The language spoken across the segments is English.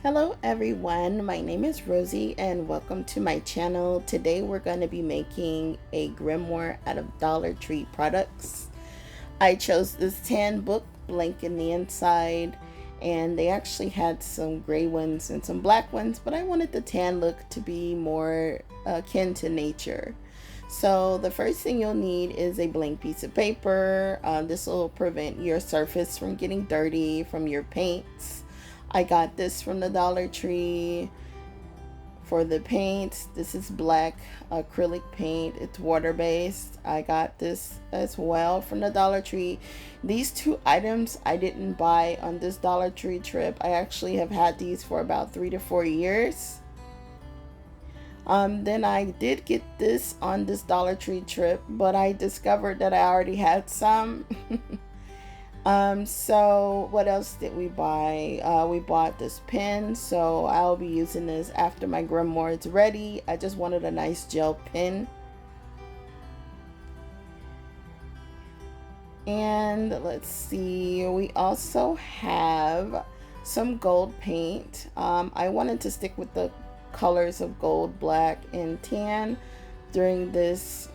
Hello everyone, my name is Rosie and welcome to my channel. Today we're going to be making a grimoire out of Dollar Tree products. I chose this tan book, blank in the inside, and they actually had some gray ones and some black ones, but I wanted the tan look to be more akin to nature. So the first thing you'll need is a blank piece of paper. This will prevent your surface from getting dirty from your paints. I got this from the Dollar Tree. For the paints, this is black acrylic paint. It's water based. I got this as well from the Dollar Tree. These two items I didn't buy on this Dollar Tree trip. I actually have had these for about 3 to 4 years. Then I did get this on this Dollar Tree trip, but I discovered that I already had some. So what else did we buy? We bought this pen, so I'll be using this after my grimoire is ready. I just wanted a nice gel pen. And let's see, we also have some gold paint. I wanted to stick with the colors of gold, black, and tan during this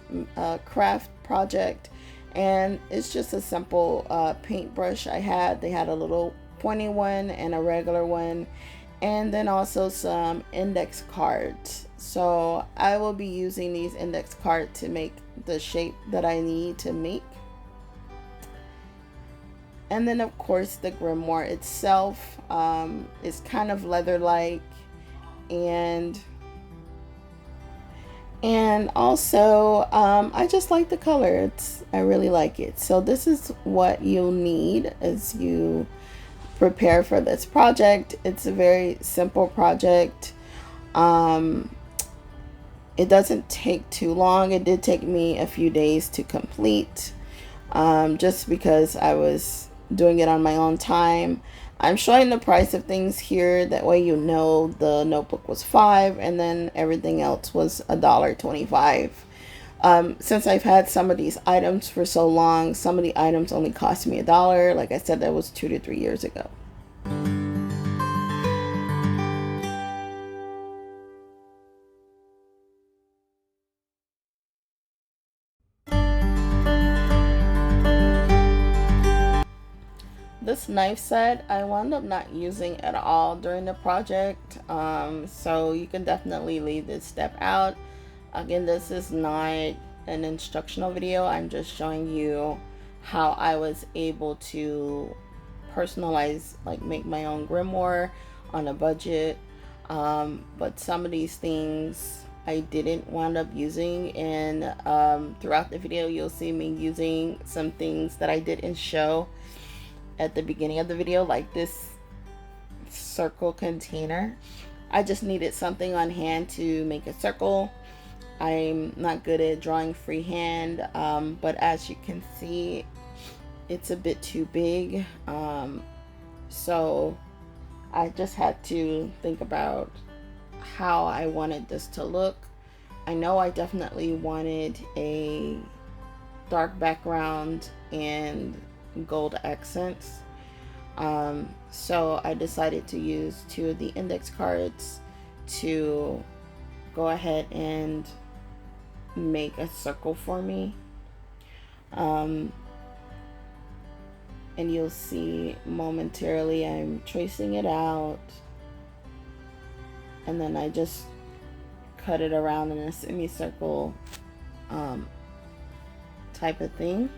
craft project. And it's just a simple paintbrush I had. They had a little pointy one and a regular one, and then also some index cards. So I will be using these index cards to make the shape that I need to make. And then of course the grimoire itself is kind of leather-like, and also I just like the color. I really like it. So this is what you'll need as you prepare for this project. It's a very simple project. It doesn't take too long. It did take me a few days to complete, just because I was doing it on my own time. I'm showing the price of things here, that way you know the notebook was $5 and then everything else was $1.25. Since I've had some of these items for so long, some of the items only cost me $1. Like I said, that was 2 to 3 years ago. This knife set I wound up not using at all during the project, so you can definitely leave this step out. Again, this is not an instructional video. I'm just showing you how I was able to personalize, like make my own grimoire on a budget. But some of these things I didn't wind up using, and throughout the video you'll see me using some things that I didn't show at the beginning of the video, like this circle container. I just needed something on hand to make a circle. I'm not good at drawing freehand, but as you can see, it's a bit too big. So I just had to think about how I wanted this to look. I know I definitely wanted a dark background and gold accents. So I decided to use 2 of the index cards to go ahead and make a circle for me. And you'll see momentarily I'm tracing it out, and then I just cut it around in a semicircle type of thing.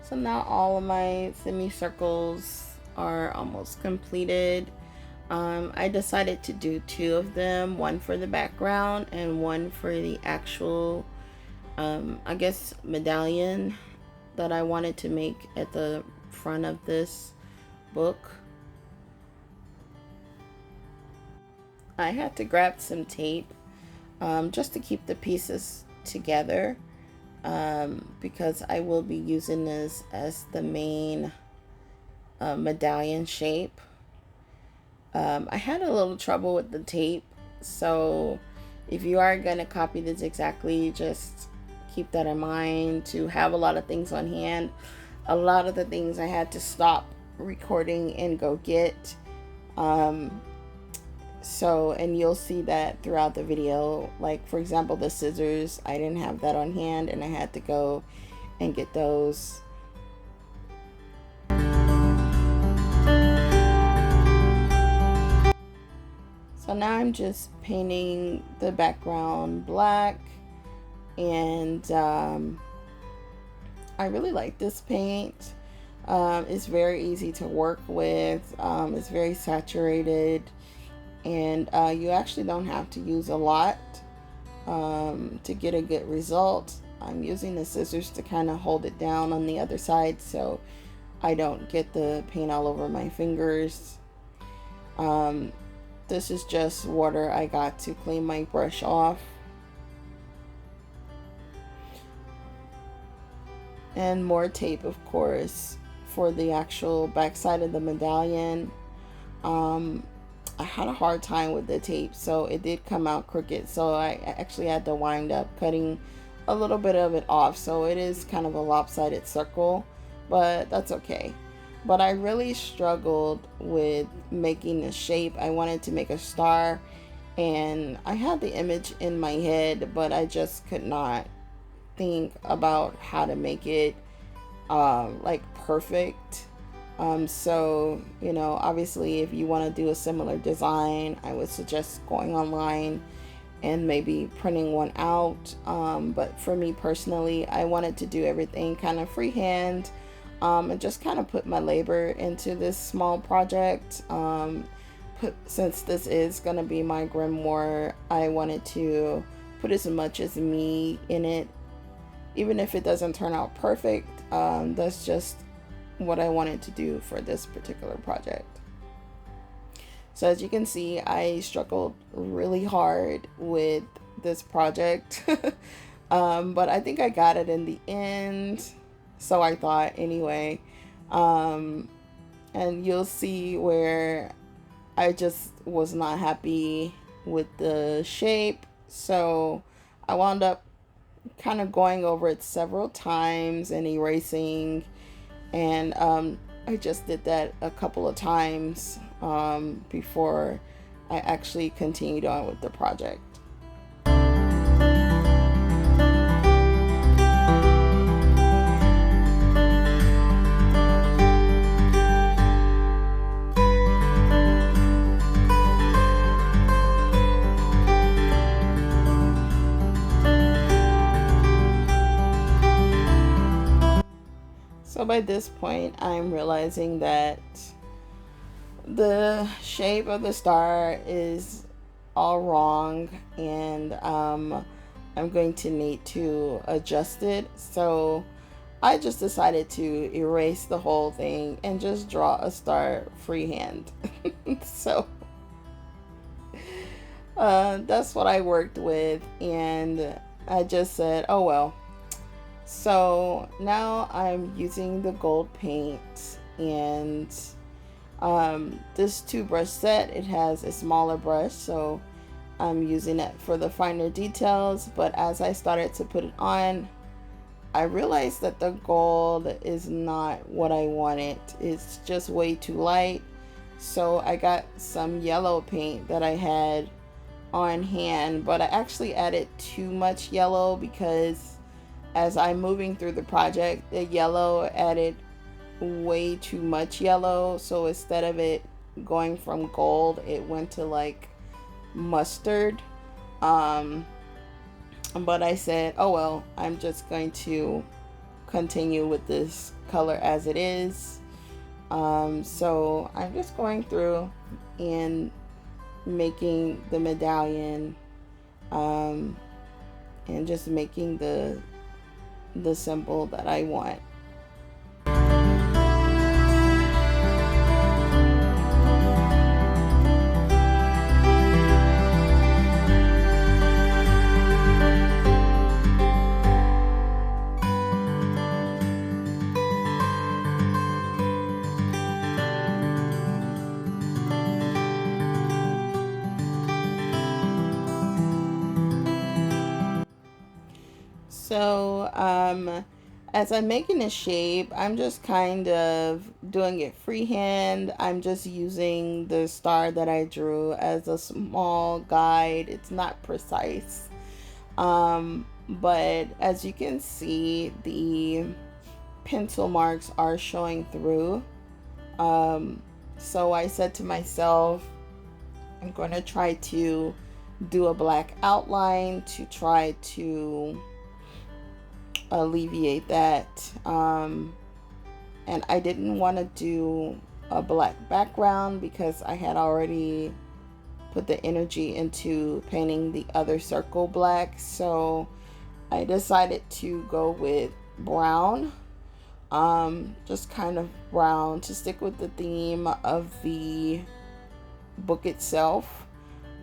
So now all of my semicircles are almost completed. I decided to do 2 of them, one for the background and one for the actual, I guess, medallion that I wanted to make at the front of this book. I had to grab some tape just to keep the pieces together because I will be using this as the main medallion shape. I had a little trouble with the tape, so if you are going to copy this exactly, just keep that in mind to have a lot of things on hand. A lot of the things I had to stop recording and go get. And you'll see that throughout the video. Like, for example, the scissors, I didn't have that on hand and I had to go and get those. So now I'm just painting the background black, and I really like this paint. It's very easy to work with. It's very saturated, and you actually don't have to use a lot to get a good result. I'm using the scissors to kind of hold it down on the other side so I don't get the paint all over my fingers. This is just water I got to clean my brush off. And more tape, of course, for the actual backside of the medallion. I had a hard time with the tape, so it did come out crooked. So I actually had to wind up cutting a little bit of it off. So it is kind of a lopsided circle, but that's okay. But I really struggled with making the shape. I wanted to make a star, and I had the image in my head, but I just could not think about how to make it like perfect. So, you know, obviously if you want to do a similar design, I would suggest going online and maybe printing one out. But for me personally, I wanted to do everything kind of freehand. And just kind of put my labor into this small project. Since this is going to be my grimoire, I wanted to put as much as me in it. Even if it doesn't turn out perfect, that's just what I wanted to do for this particular project. So as you can see, I struggled really hard with this project. But I think I got it in the end. So I thought anyway. And you'll see where I just was not happy with the shape. So I wound up kind of going over it several times and erasing. And I just did that a couple of times before I actually continued on with the project. So by this point, I'm realizing that the shape of the star is all wrong, and I'm going to need to adjust it. So I just decided to erase the whole thing and just draw a star freehand. So that's what I worked with, and I just said, oh well. So now I'm using the gold paint, and this 2-brush set, it has a smaller brush, so I'm using it for the finer details. But as I started to put it on, I realized that the gold is not what I wanted. It's just way too light. So I got some yellow paint that I had on hand, but I actually added too much yellow because as I'm moving through the project, the yellow added way too much yellow. So instead of it going from gold, it went to like mustard. But I said, oh well, I'm just going to continue with this color as it is. So I'm just going through and making the medallion, and just making the symbol that I want. So, as I'm making the shape, I'm just kind of doing it freehand. I'm just using the star that I drew as a small guide. It's not precise. But as you can see, the pencil marks are showing through. So I said to myself, I'm going to try to do a black outline to try to alleviate that. And I didn't want to do a black background because I had already put the energy into painting the other circle black. So I decided to go with brown, just kind of brown to stick with the theme of the book itself.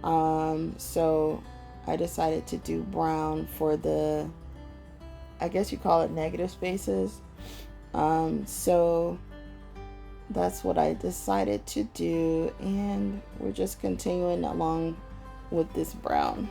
So I decided to do brown for the, I guess you call it negative spaces. So that's what I decided to do, and we're just continuing along with this brown.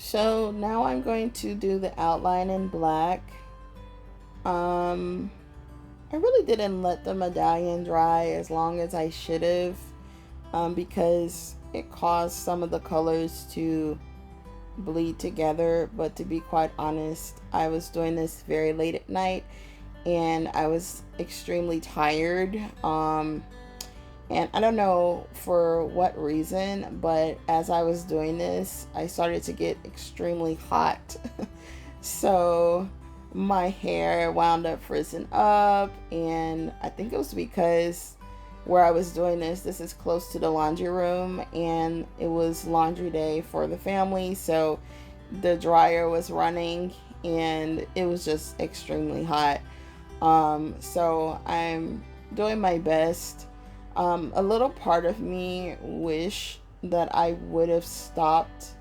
So now I'm going to do the outline in black. I really didn't let the medallion dry as long as I should have, because it caused some of the colors to bleed together. But to be quite honest, I was doing this very late at night and I was extremely tired. And I don't know for what reason, but as I was doing this, I started to get extremely hot. So my hair wound up frizzing up, and I think it was because where I was doing this is close to the laundry room, and it was laundry day for the family. So the dryer was running and it was just extremely hot. So I'm doing my best. A little part of me wish that I would have stopped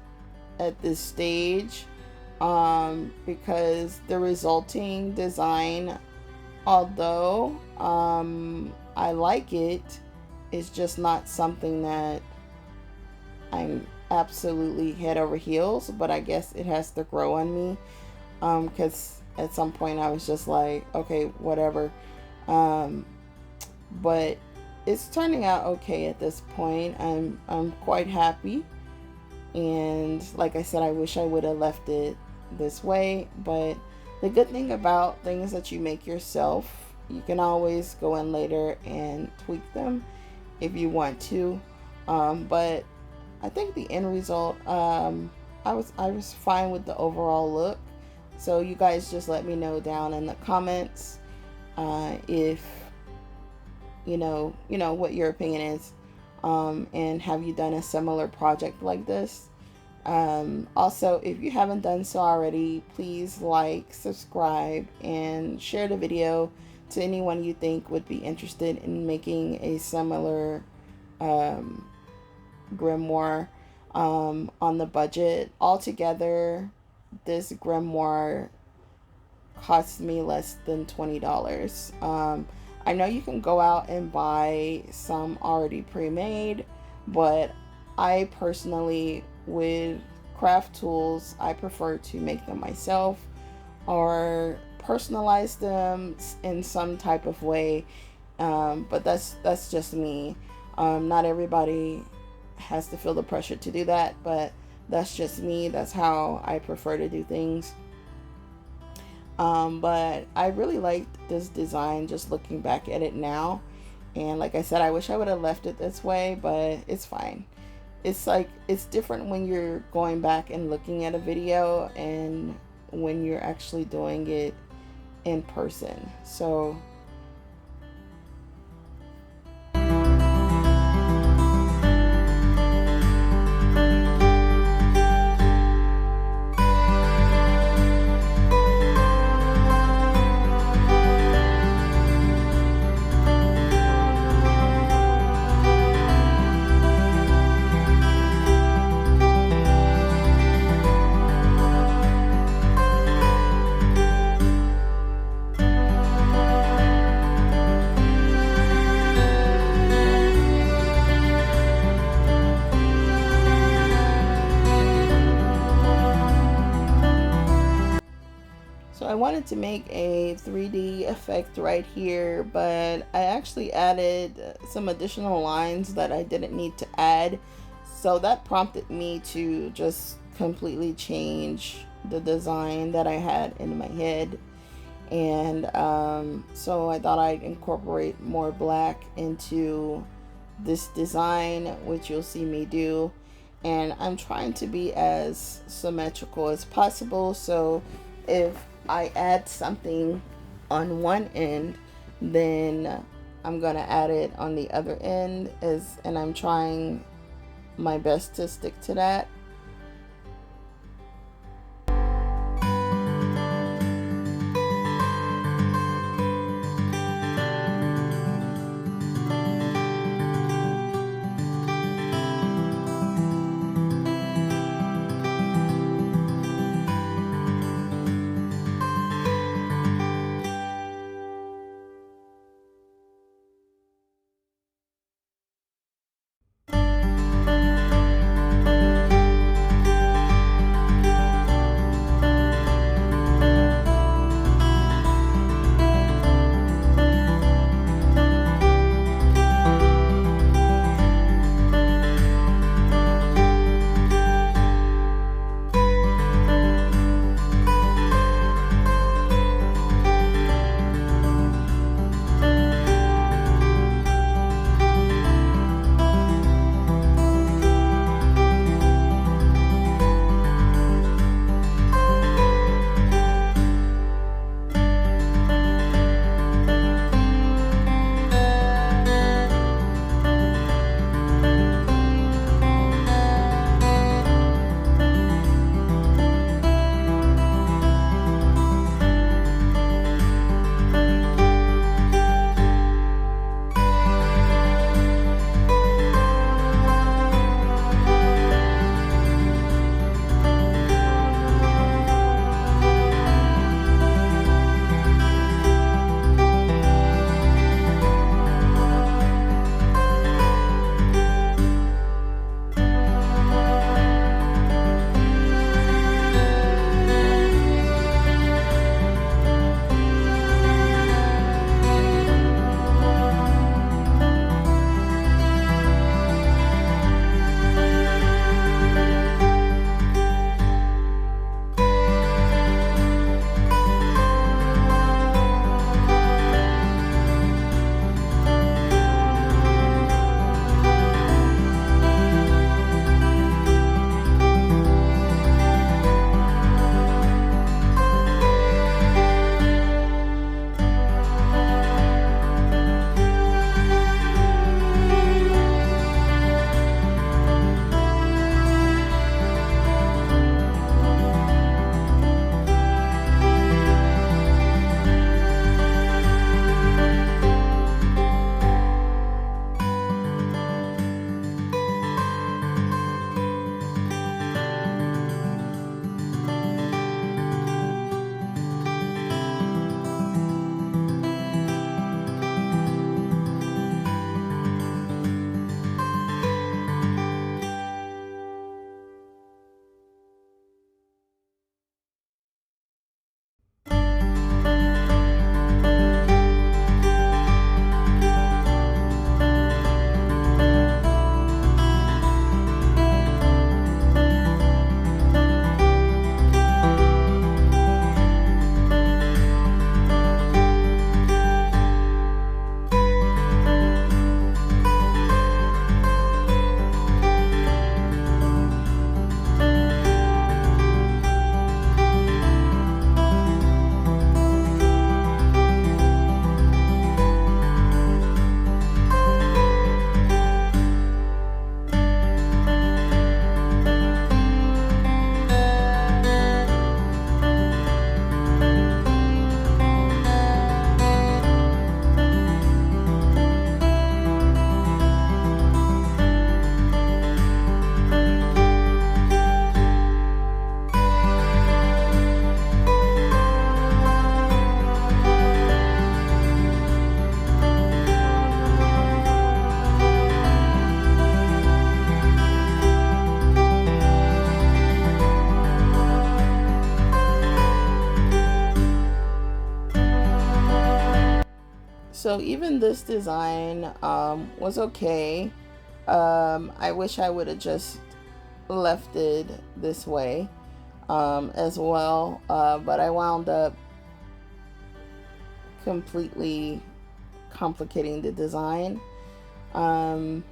at this stage, because the resulting design, although I like it, is just not something that I'm absolutely head over heels. But I guess it has to grow on me, because at some point I was just like, okay, whatever. But it's turning out okay at this point. I'm quite happy, and like I said, I wish I would have left it this way. But the good thing about things that you make yourself, you can always go in later and tweak them if you want to. But I think the end result, I was fine with the overall look. So you guys just let me know down in the comments if what your opinion is, and have you done a similar project like this? Also, if you haven't done so already, please like, subscribe, and share the video to anyone you think would be interested in making a similar grimoire on the budget. Altogether, this grimoire cost me less than $20. I know you can go out and buy some already pre-made, but I personally, with craft tools, I prefer to make them myself or personalize them in some type of way. But that's just me. Not everybody has to feel the pressure to do that, but that's just me. That's how I prefer to do things. But I really liked this design just looking back at it now. And like I said, I wish I would have left it this way, but it's fine. It's different when you're going back and looking at a video and when you're actually doing it in person. So I wanted to make a 3D effect right here, but I actually added some additional lines that I didn't need to add. So that prompted me to just completely change the design that I had in my head. And so I thought I'd incorporate more black into this design, which you'll see me do. And I'm trying to be as symmetrical as possible. So if I add something on one end, then I'm gonna add it on the other end, and I'm trying my best to stick to that. So even this design was okay. I wish I would have just left it this way as well, but I wound up completely complicating the design. Um,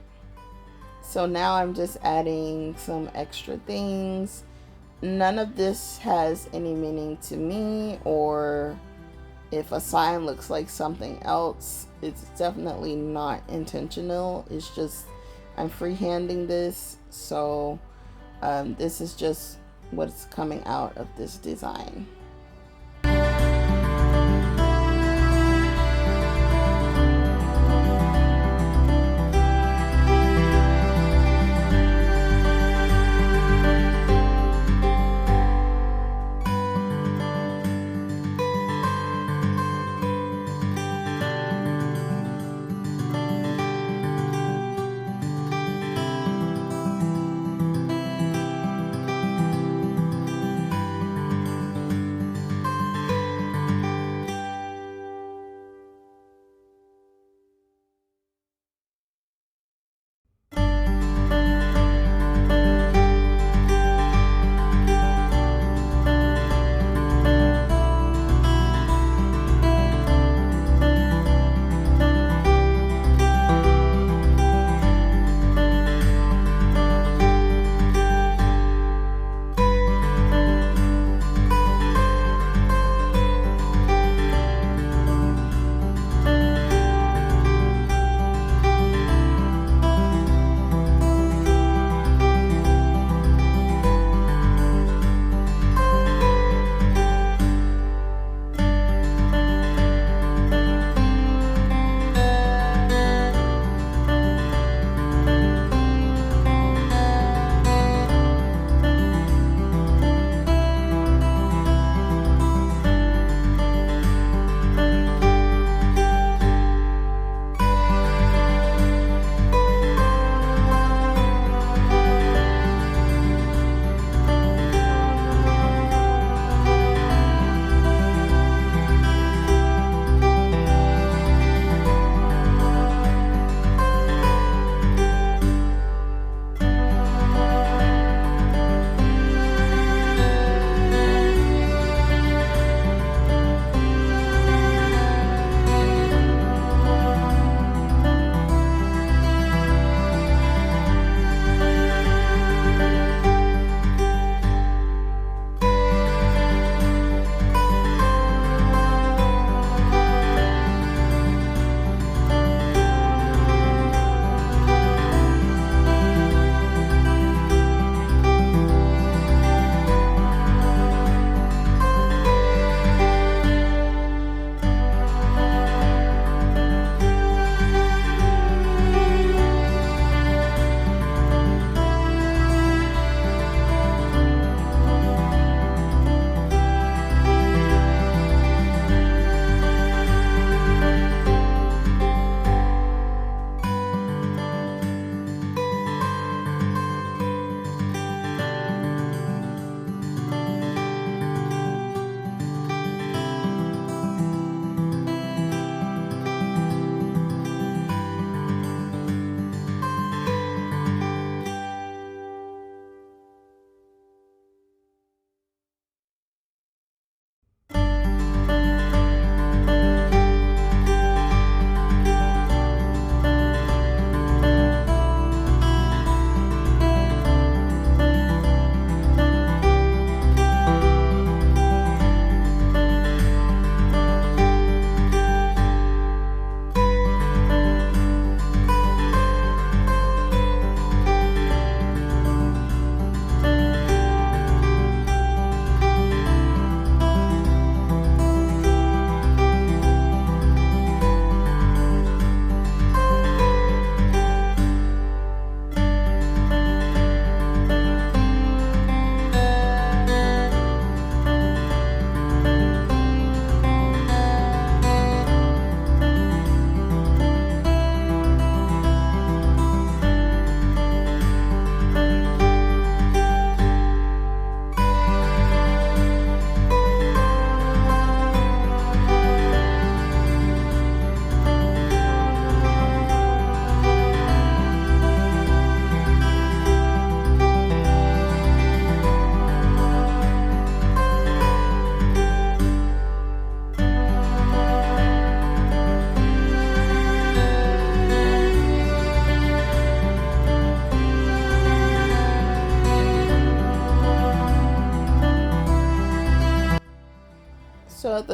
so now I'm just adding some extra things. None of this has any meaning to me, or if a sign looks like something else, it's definitely not intentional. It's just I'm freehanding this, so this is just what's coming out of this design.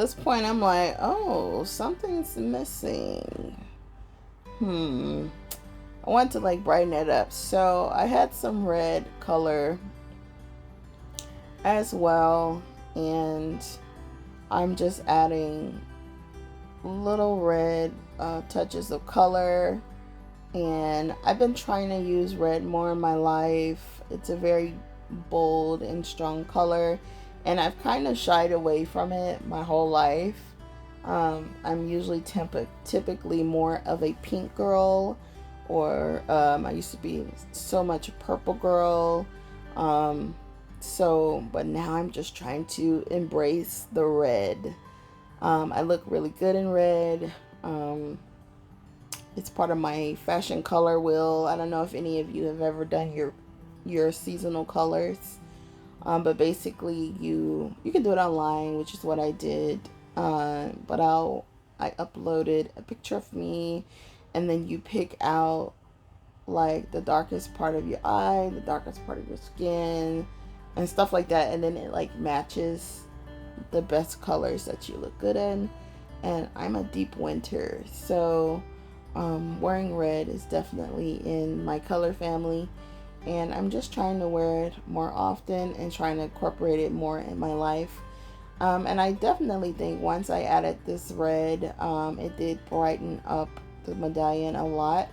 this point, I'm like, oh, something's missing. I want to like brighten it up. So I had some red color as well, and I'm just adding little red touches of color. And I've been trying to use red more in my life. It's a very bold and strong color, and I've kind of shied away from it my whole life. I'm usually typically more of a pink girl, or I used to be so much a purple girl. But now I'm just trying to embrace the red. I look really good in red. It's part of my fashion color wheel. I don't know if any of you have ever done your seasonal colors. But basically you can do it online, which is what I did. But I uploaded a picture of me, and then you pick out like the darkest part of your eye, the darkest part of your skin, and stuff like that, and then it like matches the best colors that you look good in. And I'm a deep winter, so wearing red is definitely in my color family, and I'm just trying to wear it more often and trying to incorporate it more in my life. And I definitely think once I added this red, it did brighten up the medallion a lot.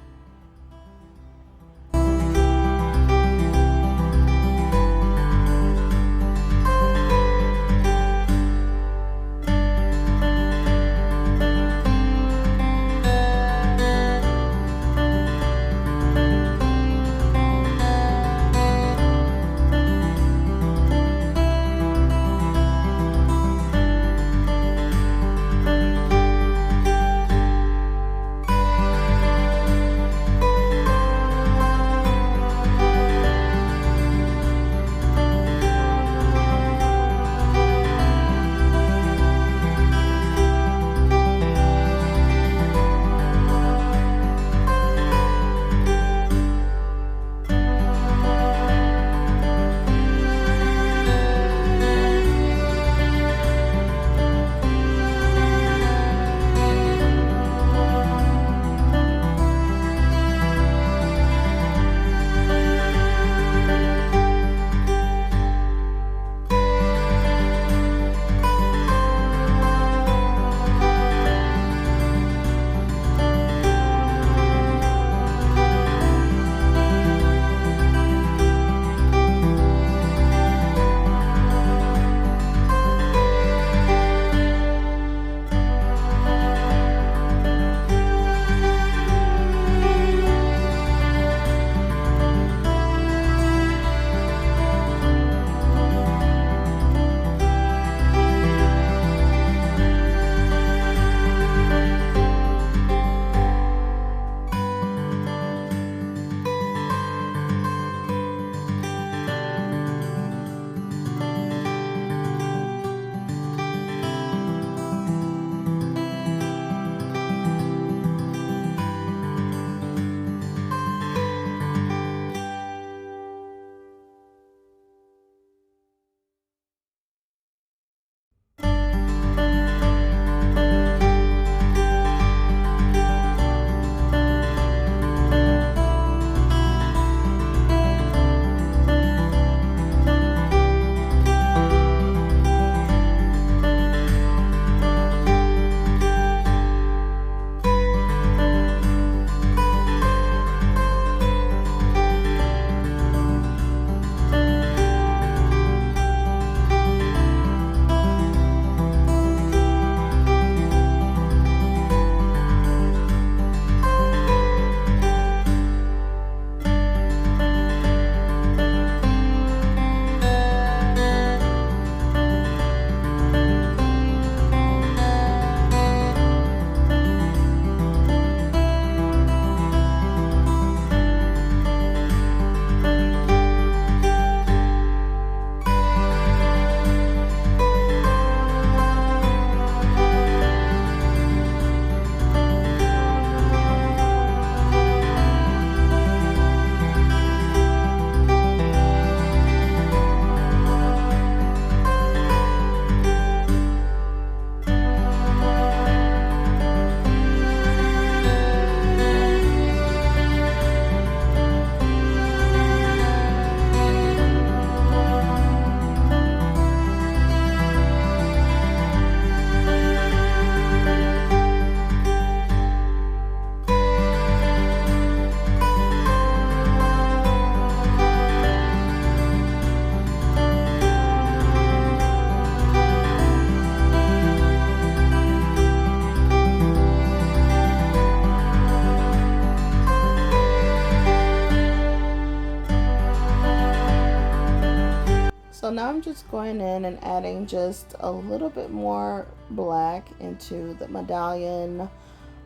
I'm just going in and adding just a little bit more black into the medallion.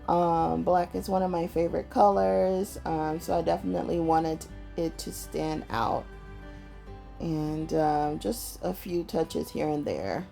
Black is one of my favorite colors, so I definitely wanted it to stand out. And just a few touches here and there.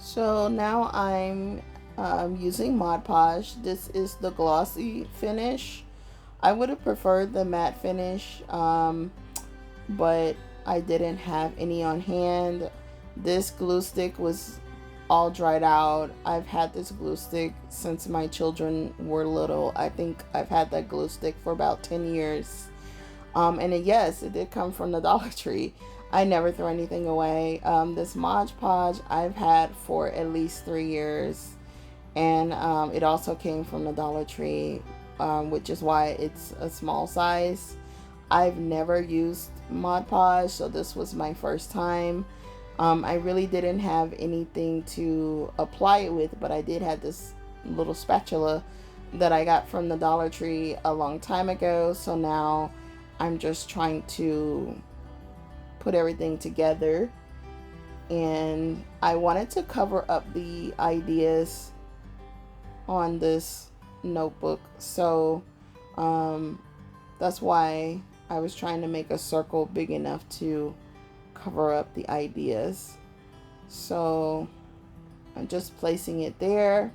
So now I'm using Mod Podge. This is the glossy finish. I would have preferred the matte finish, but I didn't have any on hand. This glue stick was all dried out. I've had this glue stick since my children were little. I think I've had that glue stick for about 10 years. Yes, it did come from the Dollar Tree. I never throw anything away. This Mod Podge I've had for at least 3 years, and it also came from the Dollar Tree, which is why it's a small size. I've never used Mod Podge, so this was my first time. I really didn't have anything to apply it with, but I did have this little spatula that I got from the Dollar Tree a long time ago, so now I'm just trying to put everything together. And I wanted to cover up the ideas on this notebook, so that's why I was trying to make a circle big enough to cover up the ideas. So I'm just placing it there.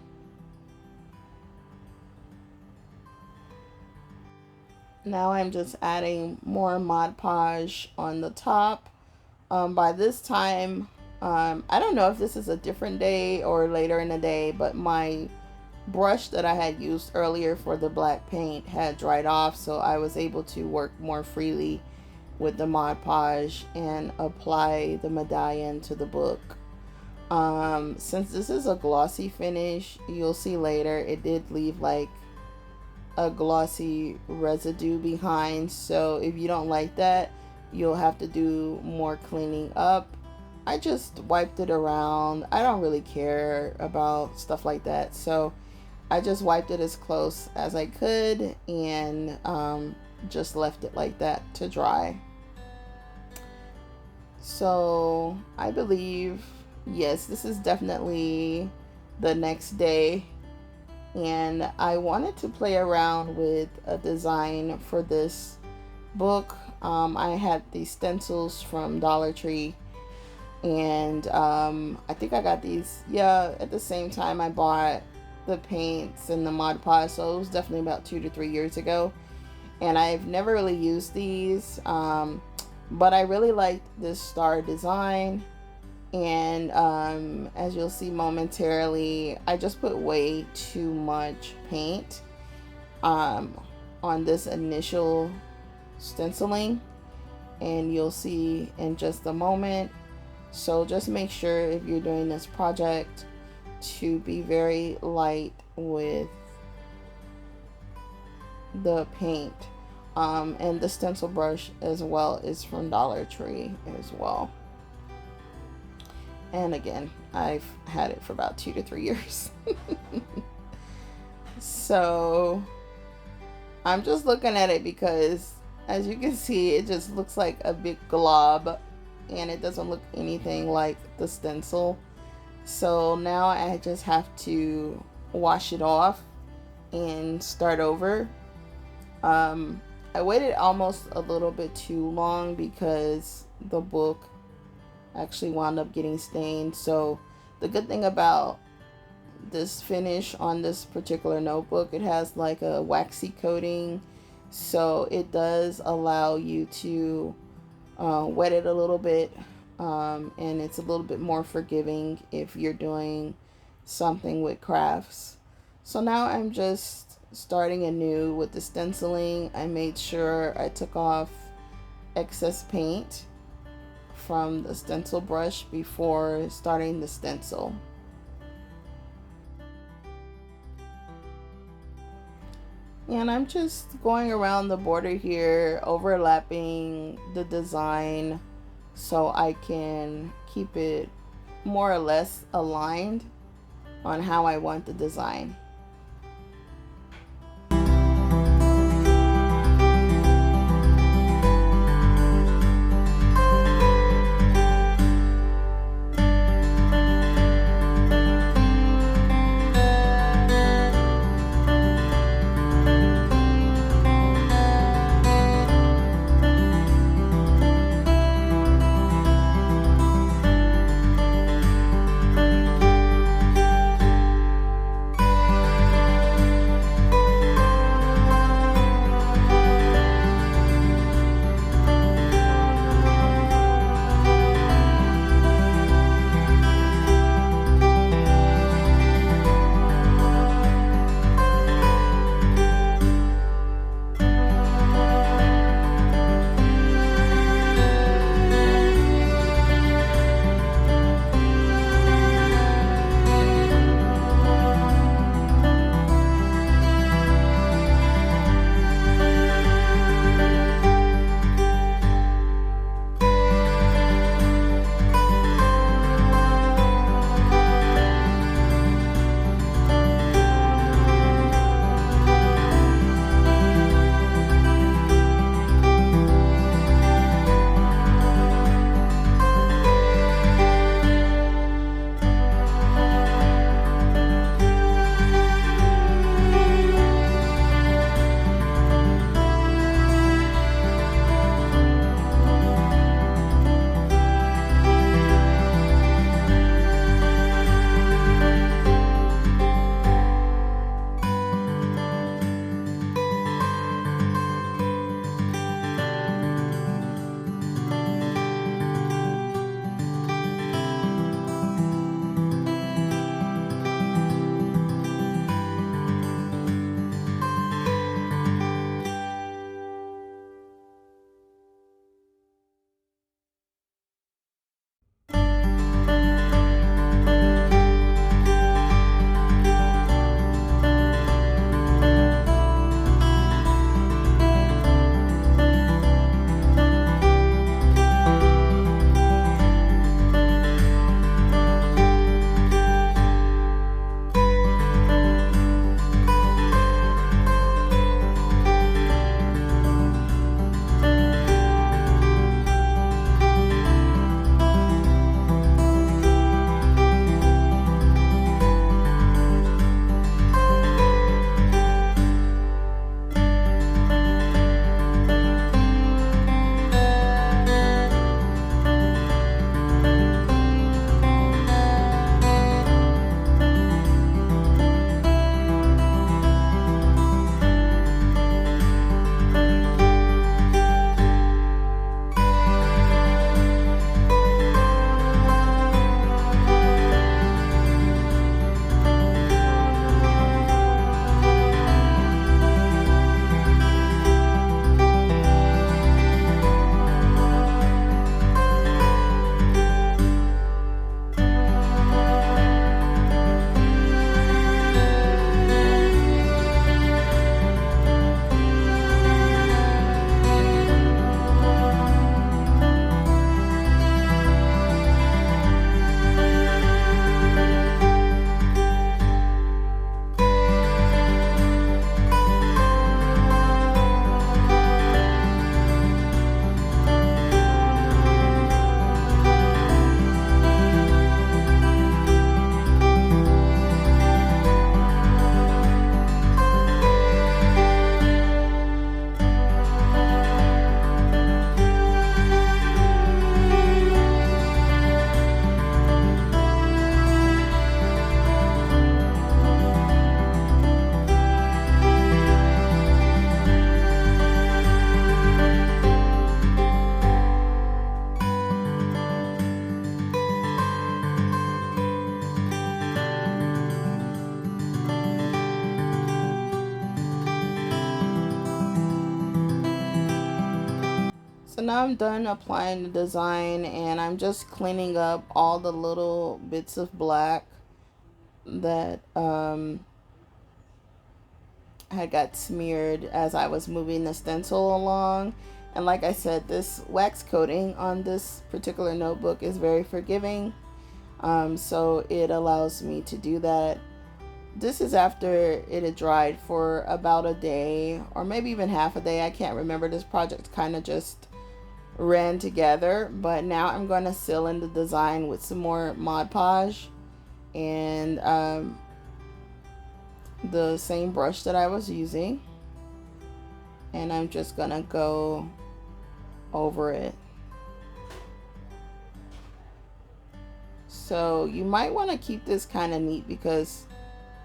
Now I'm just adding more Mod Podge on the top. By this time, I don't know if this is a different day or later in the day, but my brush that I had used earlier for the black paint had dried off, so I was able to work more freely with the Mod Podge and apply the medallion to the book. Since this is a glossy finish, you'll see later it did leave like a glossy residue behind, so if you don't like that, you'll have to do more cleaning up. I just wiped it around. I don't really care about stuff like that, so I just wiped it as close as I could and just left it like that to dry. So I believe, yes, this is definitely the next day, and I wanted to play around with a design for this book. I had these stencils from Dollar Tree, and I think I got these, at the same time I bought the paints and the Mod Podge, so it was definitely about 2 to 3 years ago, and I've never really used these, but I really liked this star design. And as you'll see momentarily, I just put way too much paint on this initial stenciling, and you'll see in just a moment. So just make sure if you're doing this project to be very light with the paint. And the stencil brush as well is from Dollar Tree as well. And again, I've had it for about 2 to 3 years. So I'm just looking at it because, as you can see, it just looks like a big glob and it doesn't look anything like the stencil. So now I just have to wash it off and start over. I waited almost a little bit too long because the book actually wound up getting stained. So the good thing about this finish on this particular notebook, it has like a waxy coating, so it does allow you to wet it a little bit, and it's a little bit more forgiving if you're doing something with crafts. So now I'm just starting anew with the stenciling. I made sure I took off excess paint from the stencil brush before starting the stencil. And I'm just going around the border here, overlapping the design so I can keep it more or less aligned on how I want the design. now I'm done applying the design, and I'm just cleaning up all the little bits of black that had got smeared as I was moving the stencil along. And like I said, this wax coating on this particular notebook is very forgiving, so it allows me to do that. This is after it had dried for about a day or maybe even half a day. I can't remember. This project kind of just ran together, but now I'm going to seal in the design with some more Mod Podge and the same brush that I was using, and I'm just going to go over it. So you might want to keep this kind of neat because,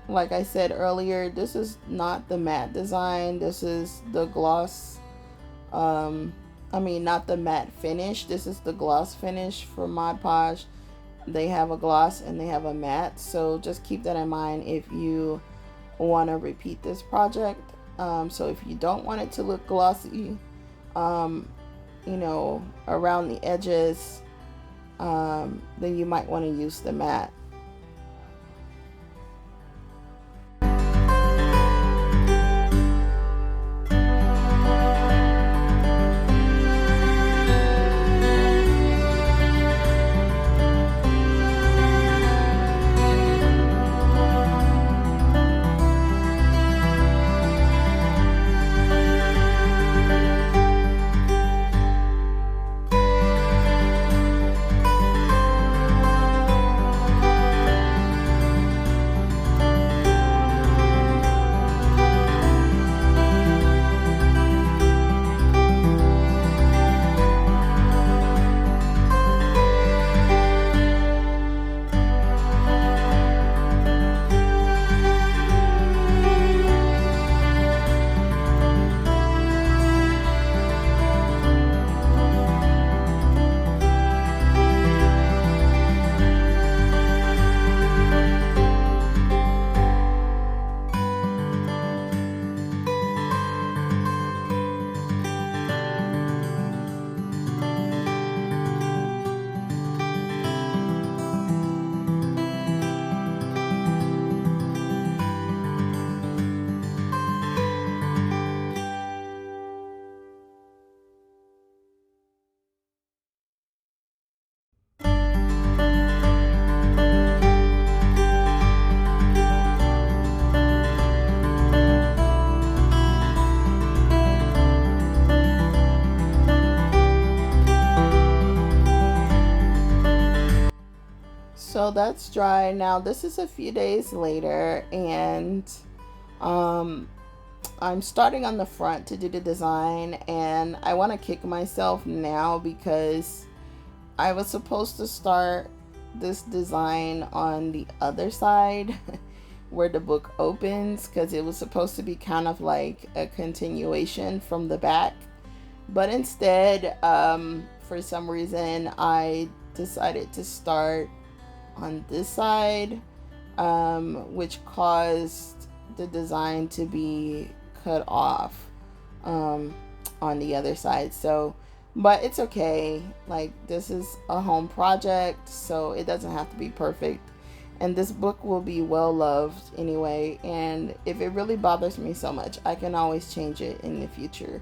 like I said earlier, this is not the matte design. This is the gloss. Not the matte finish. This is the gloss finish for Mod Podge. They have a gloss and they have a matte. So just keep that in mind if you want to repeat this project. So if you don't want it to look glossy, around the edges, then you might want to use the matte. So that's dry. Now this is a few days later, and I'm starting on the front to do the design, and I want to kick myself now because I was supposed to start this design on the other side where the book opens, because it was supposed to be kind of like a continuation from the back, but instead for some reason I decided to start on this side, which caused the design to be cut off on the other side. So, but it's okay. Like, this is a home project, so it doesn't have to be perfect, and this book will be well loved anyway. And if it really bothers me so much, I can always change it in the future.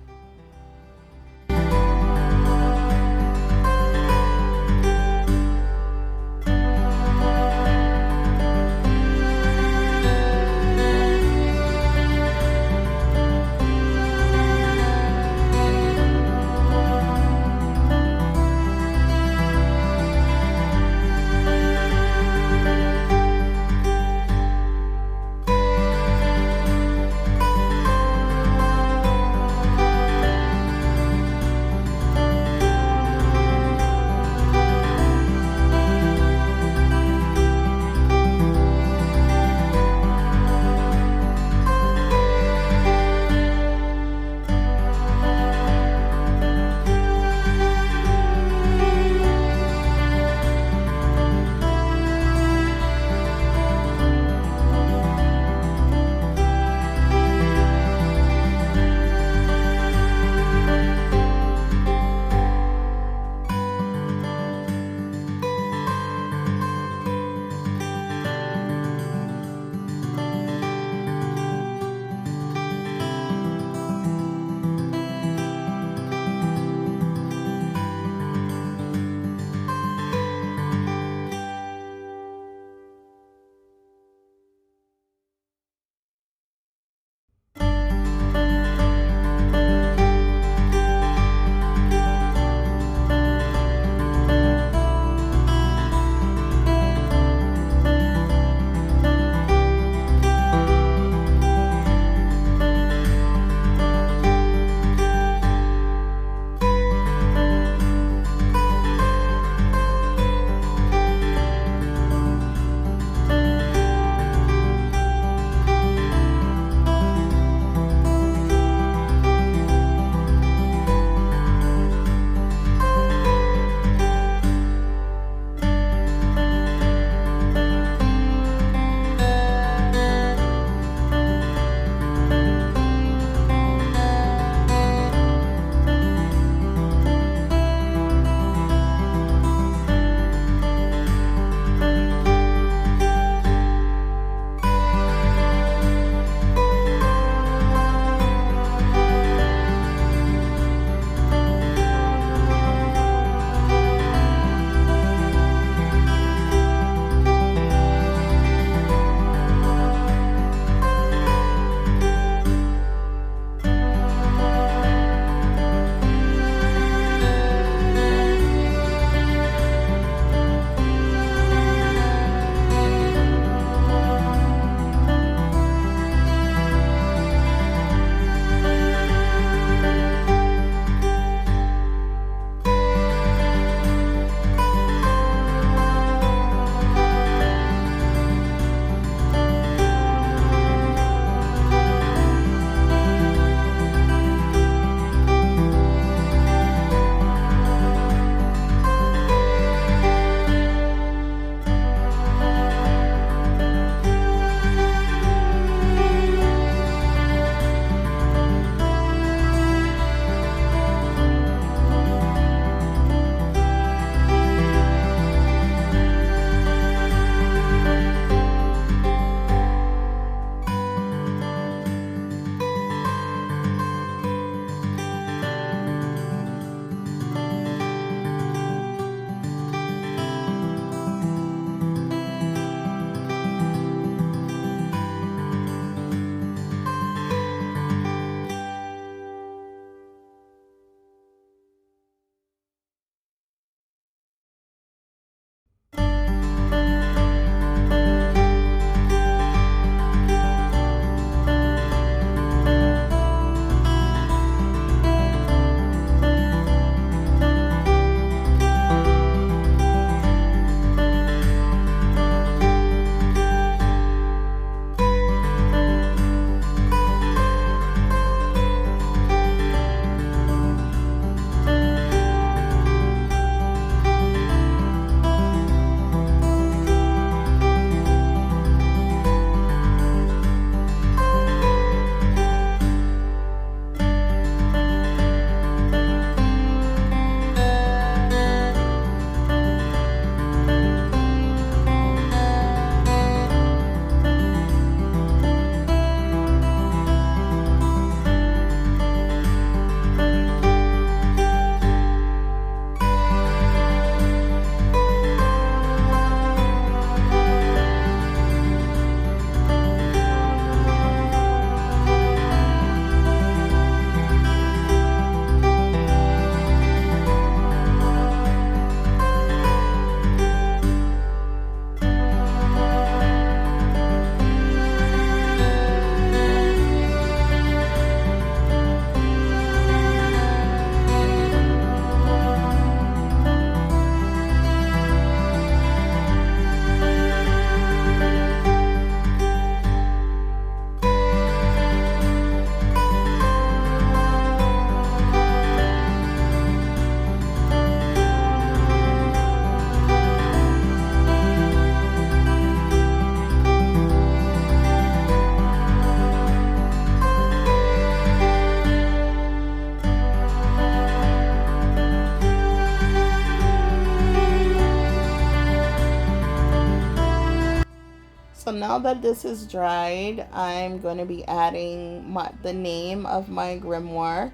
that this is dried, I'm going to be adding the name of my grimoire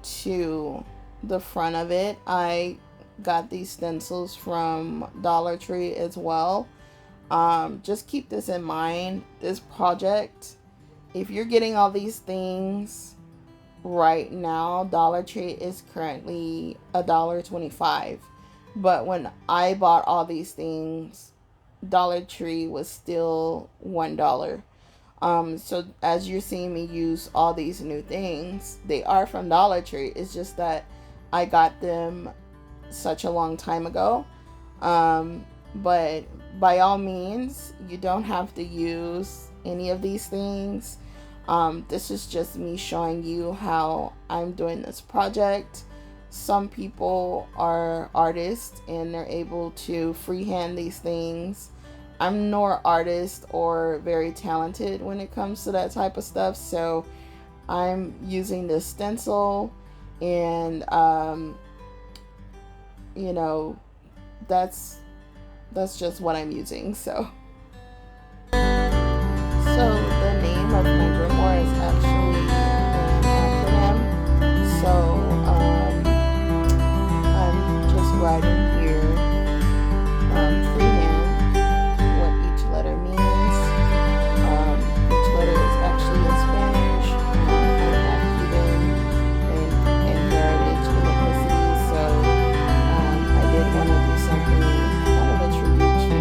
to the front of it. I got these stencils from Dollar Tree as well. Just keep this in mind. This project, if you're getting all these things right now, Dollar Tree is currently $1.25. But when I bought all these things, Dollar Tree was still $1. So as you're seeing me use all these new things, they are from Dollar Tree. It's just that I got them such a long time ago. But by all means, you don't have to use any of these things. This is just me showing you how I'm doing this project. Some people are artists and they're able to freehand these things. I'm nor artist or very talented when it comes to that type of stuff, so I'm using this stencil, and you know, that's just what I'm using. So the name of my grimoire is actually an acronym. So I'm just writing here freehand what each letter means. Each letter is actually in Spanish. I have Cuban and heritage and ethnicity, so I did want to do something kind of a tribute to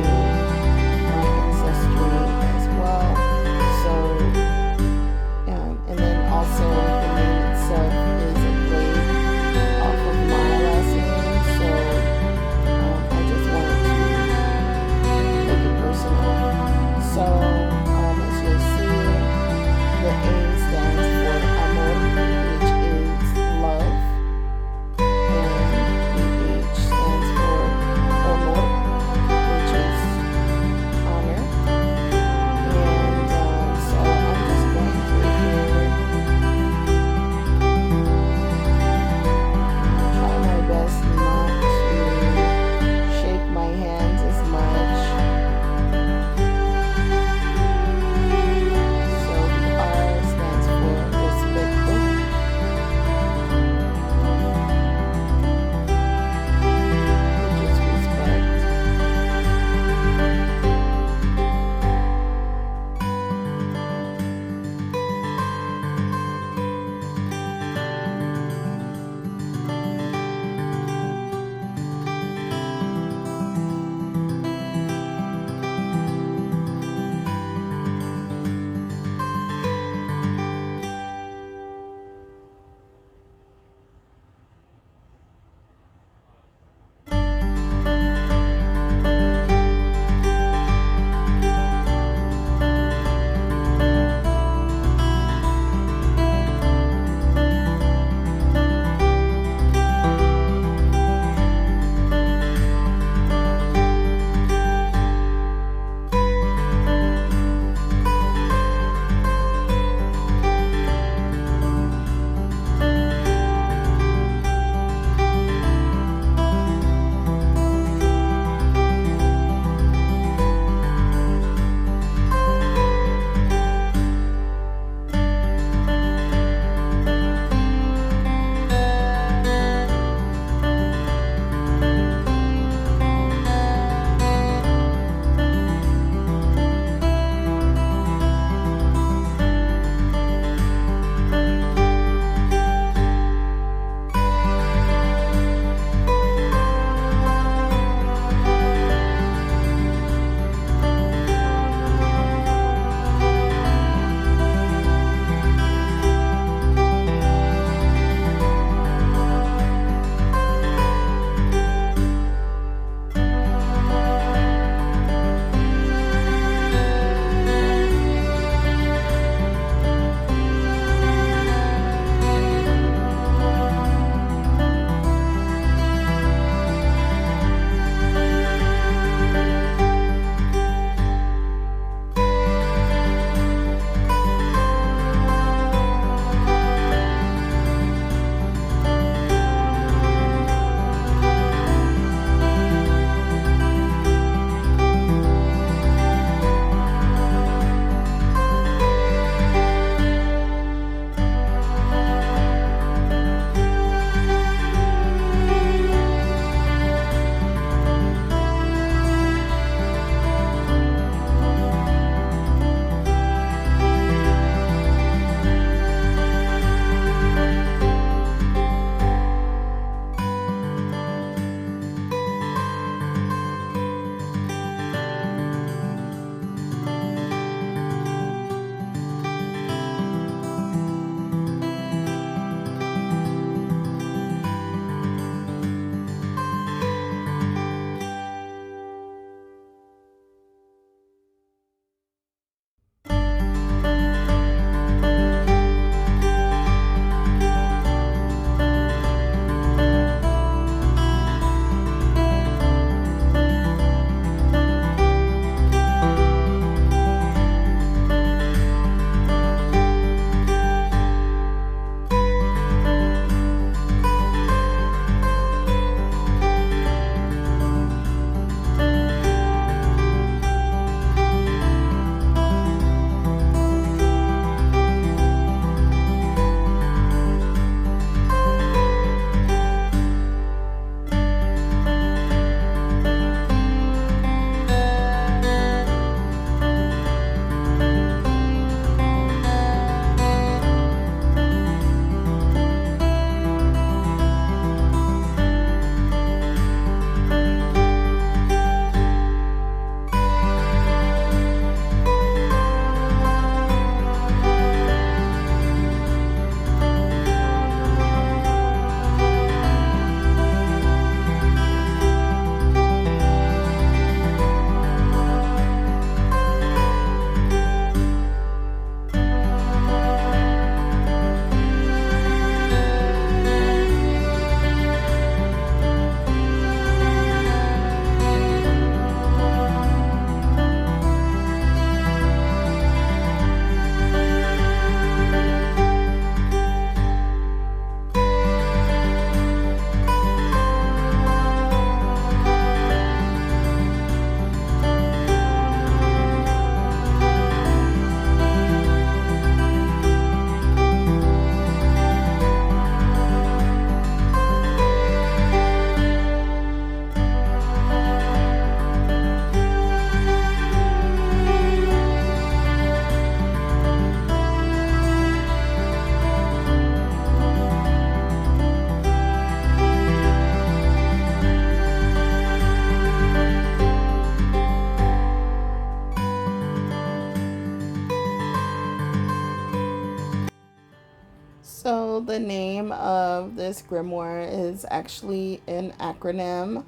So the name of this grimoire is actually an acronym,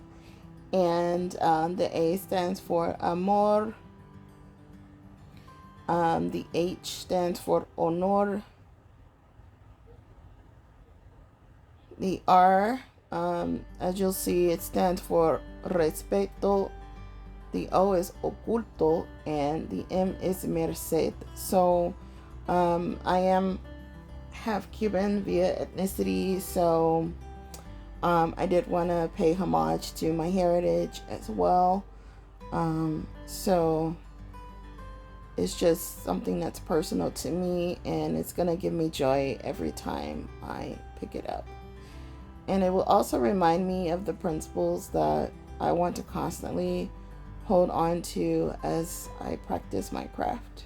and the A stands for amor, the H stands for honor, the R, as you'll see, it stands for respeto, the O is oculto, and the M is merced. So I have Cuban via ethnicity, so I did want to pay homage to my heritage as well. So it's just something that's personal to me, and it's gonna give me joy every time I pick it up. And it will also remind me of the principles that I want to constantly hold on to as I practice my craft.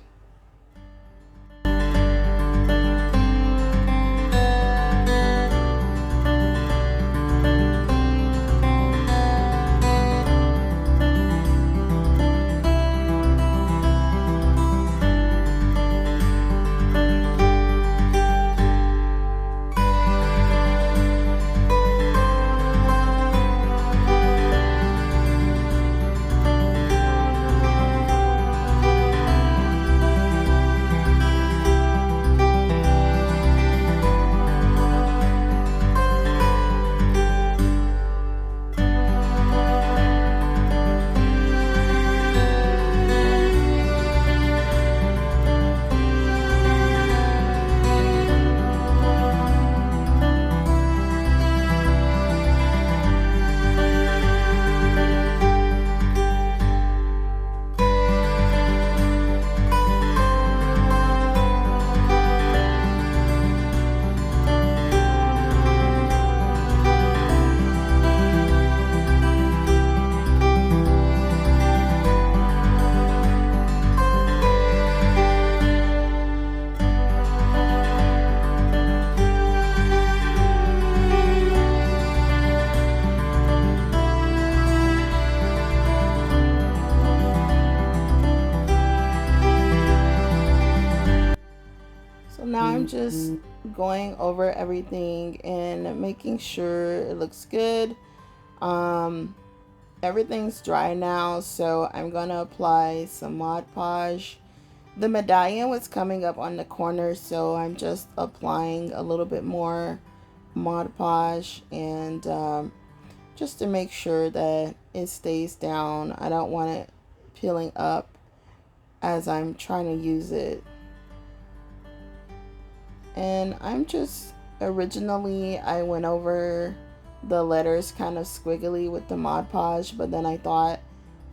Now I'm just going over everything and making sure it looks good. Everything's dry now, so I'm gonna apply some Mod Podge. The medallion was coming up on the corner, so I'm just applying a little bit more Mod Podge, and just to make sure that it stays down. I don't want it peeling up as I'm trying to use it. And originally I went over the letters kind of squiggly with the Mod Podge, but then I thought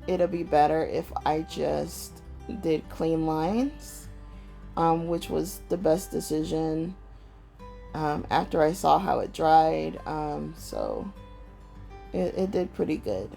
it'll be better if I just did clean lines, which was the best decision after I saw how it dried. So it did pretty good.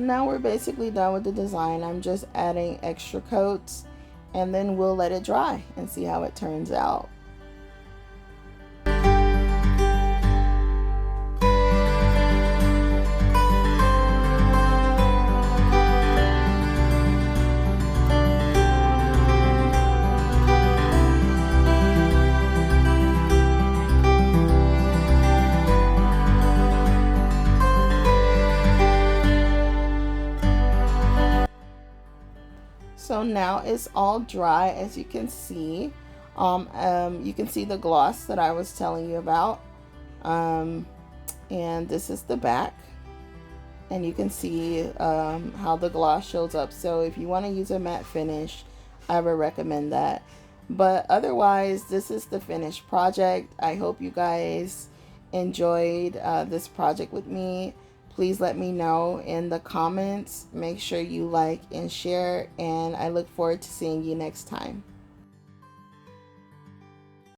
Now we're basically done with the design. I'm just adding extra coats, and then we'll let it dry and see how it turns out. So now it's all dry, as you can see. You can see the gloss that I was telling you about. And this is the back, and you can see how the gloss shows up. So if you want to use a matte finish, I would recommend that. But otherwise, this is the finished project. I hope you guys enjoyed this project with me. Please let me know in the comments. Make sure you like and share, and I look forward to seeing you next time.